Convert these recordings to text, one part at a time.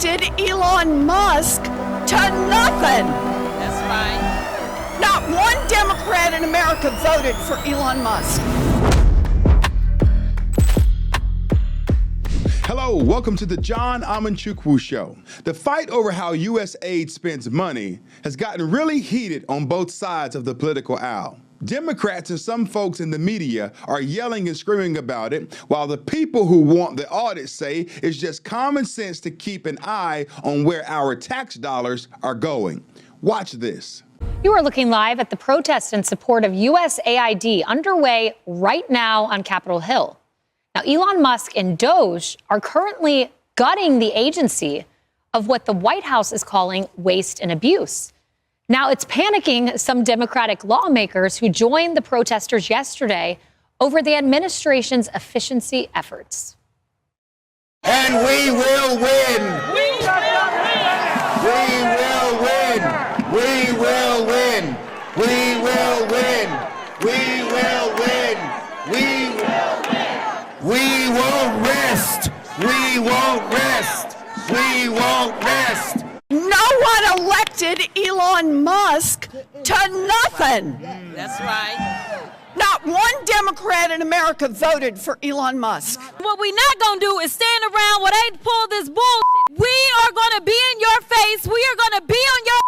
elected Elon Musk to nothing. That's right. Not one Democrat in America voted for Elon Musk. Hello, welcome to the John Amanchukwu Show. The fight over how USAID spends money has gotten really heated on both sides of the political aisle. Democrats and some folks in the media are yelling and screaming about it, while the people who want the audit say it's just common sense to keep an eye on where our tax dollars are going. Watch this. You are looking live at the protest in support of USAID underway right now on Capitol Hill. Now, Elon Musk and DOGE are currently gutting the agency of what the White House is calling waste and abuse. Now, it's panicking some Democratic lawmakers who joined the protesters yesterday over the administration's efficiency efforts. And we will win. We will win. We will win. We will win. We will win. We will win. We won't rest. We won't rest. We won't rest. No one elected Elon Musk to nothing. That's right. Not one Democrat in America voted for Elon Musk. What we're not going to do is stand around while they pull this bullshit. We are going to be in your face. We are going to be on your.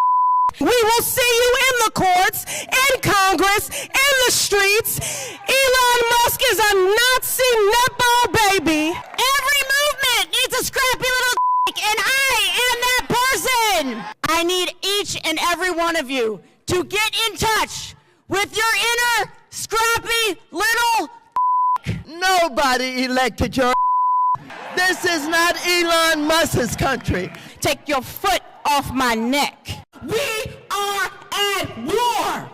We will see you in the courts, in Congress, in the streets. Elon Musk is a Nazi nutball baby. Every movement needs a scrappy little and I am that person. I need each and every one of you to get in touch with your inner scrappy little. Nobody elected your. This is not Elon Musk's country. Take your foot off my neck. We are at war.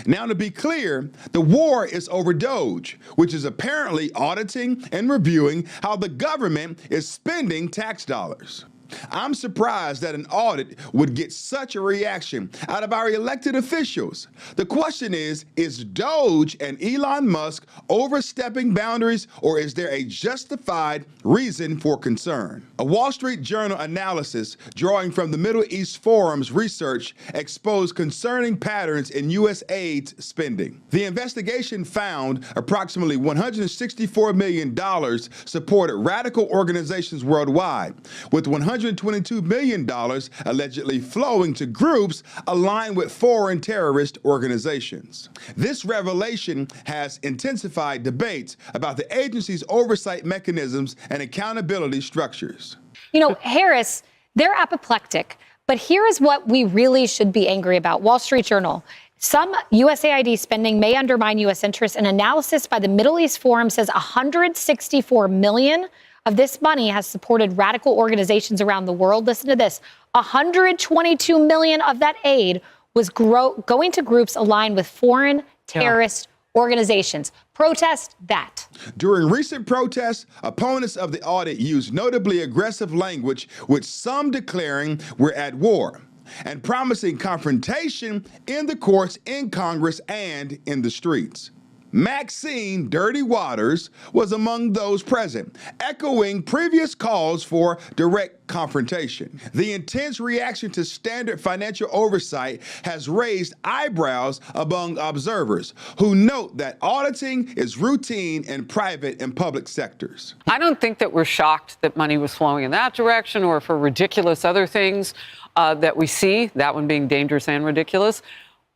Now, to be clear, the war is over DOGE, which is apparently auditing and reviewing how the government is spending tax dollars. I'm surprised that an audit would get such a reaction out of our elected officials. The question is DOGE and Elon Musk overstepping boundaries, or is there a justified reason for concern? A Wall Street Journal analysis drawing from the Middle East Forum's research exposed concerning patterns in USAID's spending. The investigation found approximately $164 million supported radical organizations worldwide, with $122 million allegedly flowing to groups aligned with foreign terrorist organizations. This revelation has intensified debates about the agency's oversight mechanisms and accountability structures. You know, Harris, they're apoplectic, but here is what we really should be angry about. Wall Street Journal. Some USAID spending may undermine U.S. interests. An analysis by the Middle East Forum says $164 million of this money has supported radical organizations around the world. Listen to this. $122 million of that aid was going to groups aligned with foreign terrorist organizations. Protest that. During recent protests, opponents of the audit used notably aggressive language, with some declaring we're at war and promising confrontation in the courts, in Congress, and in the streets. Maxine Dirty Waters was among those present, echoing previous calls for direct confrontation. The intense reaction to standard financial oversight has raised eyebrows among observers who note that auditing is routine in private and public sectors. I don't think that we're shocked that money was flowing in that direction or for ridiculous other things that we see, that one being dangerous and ridiculous.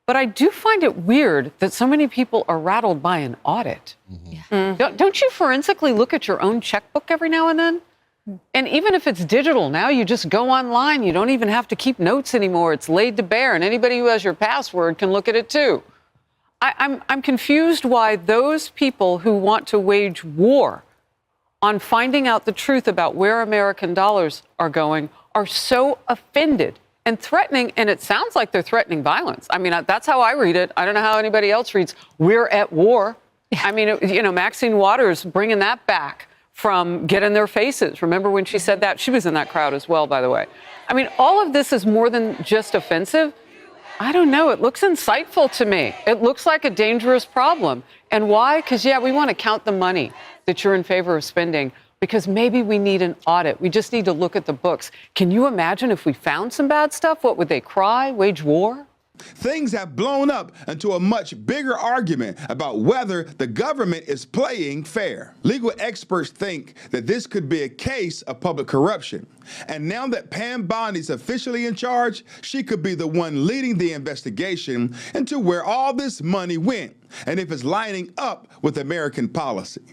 But I do find it weird that so many people are rattled by an audit. Mm-hmm. Don't you forensically look at your own checkbook every now and then? And even if it's digital, now you just go online. You don't even have to keep notes anymore. It's laid to bear, and anybody who has your password can look at it too. I'm confused why those people who want to wage war on finding out the truth about where American dollars are going are so offended and threatening, and it sounds like they're threatening violence. I mean, that's how I read it. I don't know how anybody else reads. We're at war. I mean, Maxine Waters bringing that back from Get in Their Faces. Remember when she said that? She was in that crowd as well, by the way. I mean, all of this is more than just offensive. I don't know. It looks insightful to me. It looks like a dangerous problem. And why? Because, we want to count the money that you're in favor of spending. because maybe we need an audit. We just need to look at the books. Can you imagine if we found some bad stuff? What would they cry? Wage war? Things have blown up into a much bigger argument about whether the government is playing fair. Legal experts think that this could be a case of public corruption. And now that Pam Bondi's officially in charge, she could be the one leading the investigation into where all this money went and if it's lining up with American policy.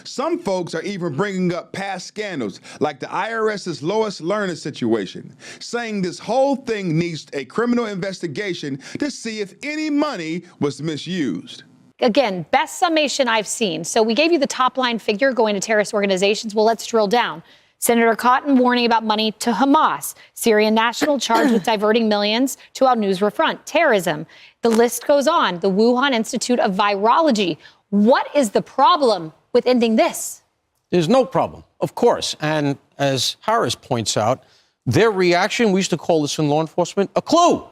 Some folks are even bringing up past scandals like the IRS's Lois Lerner situation, saying this whole thing needs a criminal investigation to see if any money was misused. Again, best summation I've seen. So we gave you the top line figure going to terrorist organizations. Well, let's drill down. Senator Cotton warning about money to Hamas, Syrian national charged with diverting millions to al-Nusra Front, terrorism. The list goes on. The Wuhan Institute of Virology. What is the problem with ending this? There's no problem, of course. And as Harris points out, their reaction, we used to call this in law enforcement, a clue.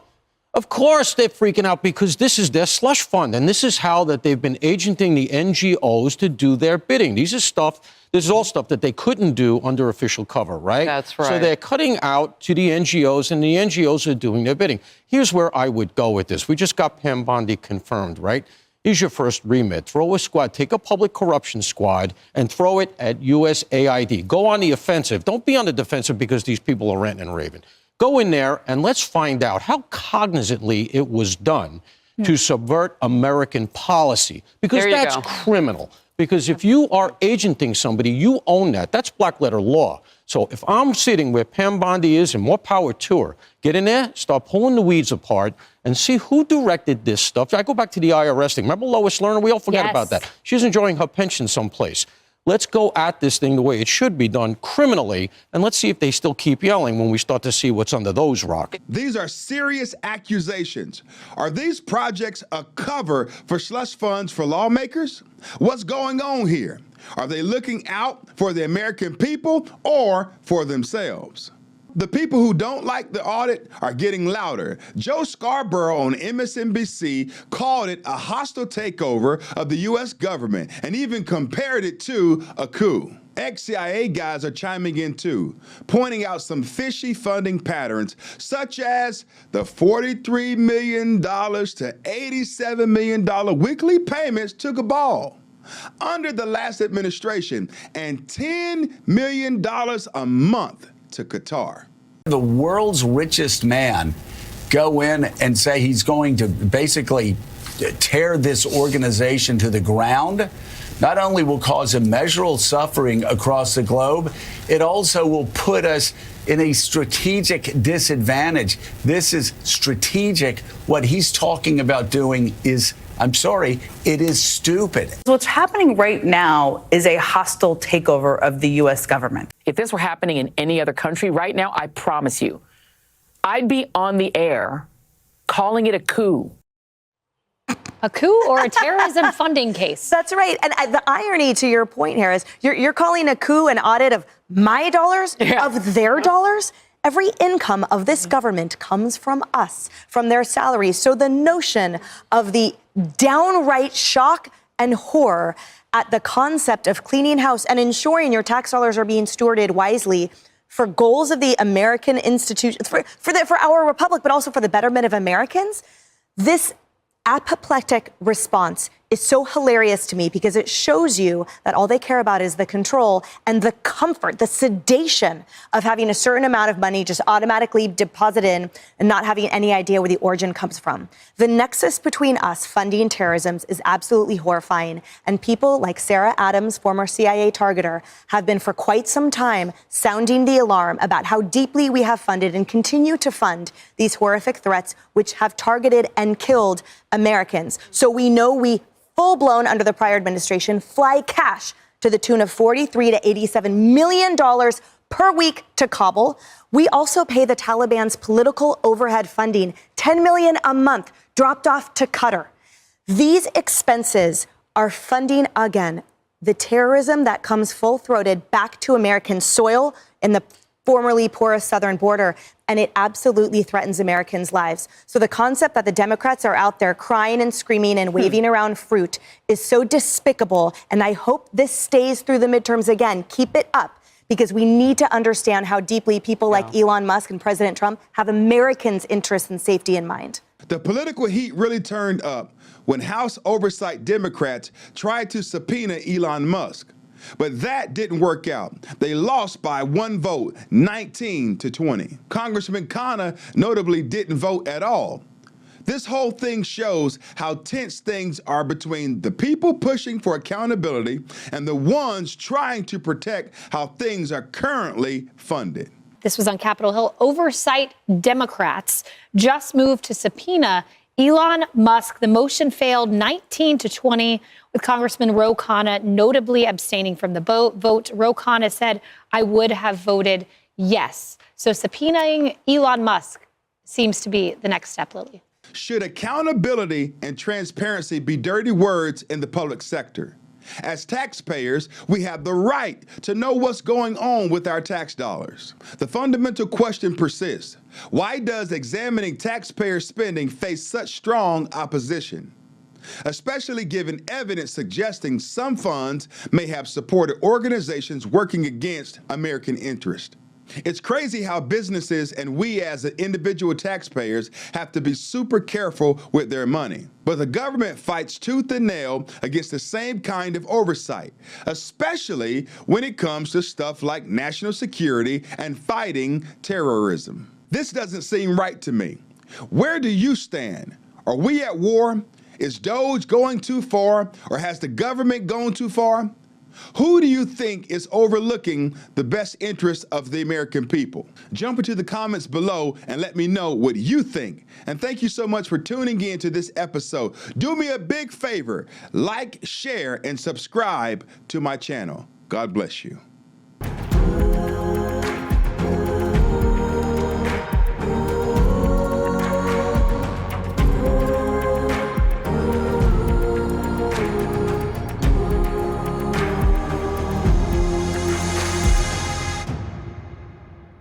Of course they're freaking out because this is their slush fund. And this is how that they've been agenting the NGOs to do their bidding. This is all stuff that they couldn't do under official cover, right? That's right. So they're cutting out to the NGOs, and the NGOs are doing their bidding. Here's where I would go with this. We just got Pam Bondi confirmed, right? Here's your first remit. Throw a squad, take a public corruption squad and throw it at USAID. Go on the offensive. Don't be on the defensive because these people are ranting and raving. Go in there and let's find out how cognizantly it was done to subvert American policy, because that's criminal. Because if you are agenting somebody, you own that. That's black letter law. So if I'm sitting where Pam Bondi is, and more power to her, get in there, start pulling the weeds apart, and see who directed this stuff. I go back to the IRS thing. Remember Lois Lerner? We all forget about that. She's enjoying her pension someplace. Let's go at this thing the way it should be done, criminally, and let's see if they still keep yelling when we start to see what's under those rocks. These are serious accusations. Are these projects a cover for slush funds for lawmakers? What's going on here? Are they looking out for the American people or for themselves? The people who don't like the audit are getting louder. Joe Scarborough on MSNBC called it a hostile takeover of the U.S. government and even compared it to a coup. Ex-CIA guys are chiming in too, pointing out some fishy funding patterns, such as the $43 million to $87 million weekly payments to Cabal under the last administration and $10 million a month to Qatar. The world's richest man go in and say he's going to basically tear this organization to the ground. Not only will cause immeasurable suffering across the globe, it also will put us in a strategic disadvantage. This is strategic. What he's talking about doing is, I'm sorry, it is stupid. What's happening right now is a hostile takeover of the U.S. government. If this were happening in any other country right now, I promise you, I'd be on the air calling it a coup. A coup or a terrorism funding case? That's right. And the irony to your point, Harris, you're calling a coup an audit of my dollars, of their dollars? Every income of this government comes from us, from their salaries. So the notion of the downright shock and horror at the concept of cleaning house and ensuring your tax dollars are being stewarded wisely for goals of the American institution, for our republic, but also for the betterment of Americans, this apoplectic response is so hilarious to me because it shows you that all they care about is the control and the comfort, the sedation of having a certain amount of money just automatically deposited in and not having any idea where the origin comes from. The nexus between us funding terrorism is absolutely horrifying. And people like Sarah Adams, former CIA targeter, have been for quite some time sounding the alarm about how deeply we have funded and continue to fund these horrific threats which have targeted and killed Americans. So we know we full-blown under the prior administration, fly cash to the tune of $43 to $87 million per week to Kabul. We also pay the Taliban's political overhead funding, $10 million a month, dropped off to Qatar. These expenses are funding, again, the terrorism that comes full-throated back to American soil in the formerly porous southern border, and it absolutely threatens Americans' lives. So the concept that the Democrats are out there crying and screaming and waving around fruit is so despicable, and I hope this stays through the midterms again. Keep it up, because we need to understand how deeply people like Elon Musk and President Trump have Americans' interests and safety in mind. The political heat really turned up when House Oversight Democrats tried to subpoena Elon Musk. But that didn't work out. They lost by 1 vote, 19-20. Congressman Connor notably didn't vote at all. This whole thing shows how tense things are between the people pushing for accountability and the ones trying to protect how things are currently funded. This was on Capitol Hill. Oversight Democrats just moved to subpoena Elon Musk. The motion failed 19-20, with Congressman Ro Khanna notably abstaining from the vote. Ro Khanna said, "I would have voted yes." So subpoenaing Elon Musk seems to be the next step, Lily. Should accountability and transparency be dirty words in the public sector? As taxpayers, we have the right to know what's going on with our tax dollars. The fundamental question persists. Why does examining taxpayer spending face such strong opposition? Especially given evidence suggesting some funds may have supported organizations working against American interest. It's crazy how businesses and we as individual taxpayers have to be super careful with their money. But the government fights tooth and nail against the same kind of oversight, especially when it comes to stuff like national security and fighting terrorism. This doesn't seem right to me. Where do you stand? Are we at war? Is DOGE going too far, or has the government gone too far? Who do you think is overlooking the best interests of the American people? Jump into the comments below and let me know what you think. And thank you so much for tuning in to this episode. Do me a big favor, like, share, and subscribe to my channel. God bless you.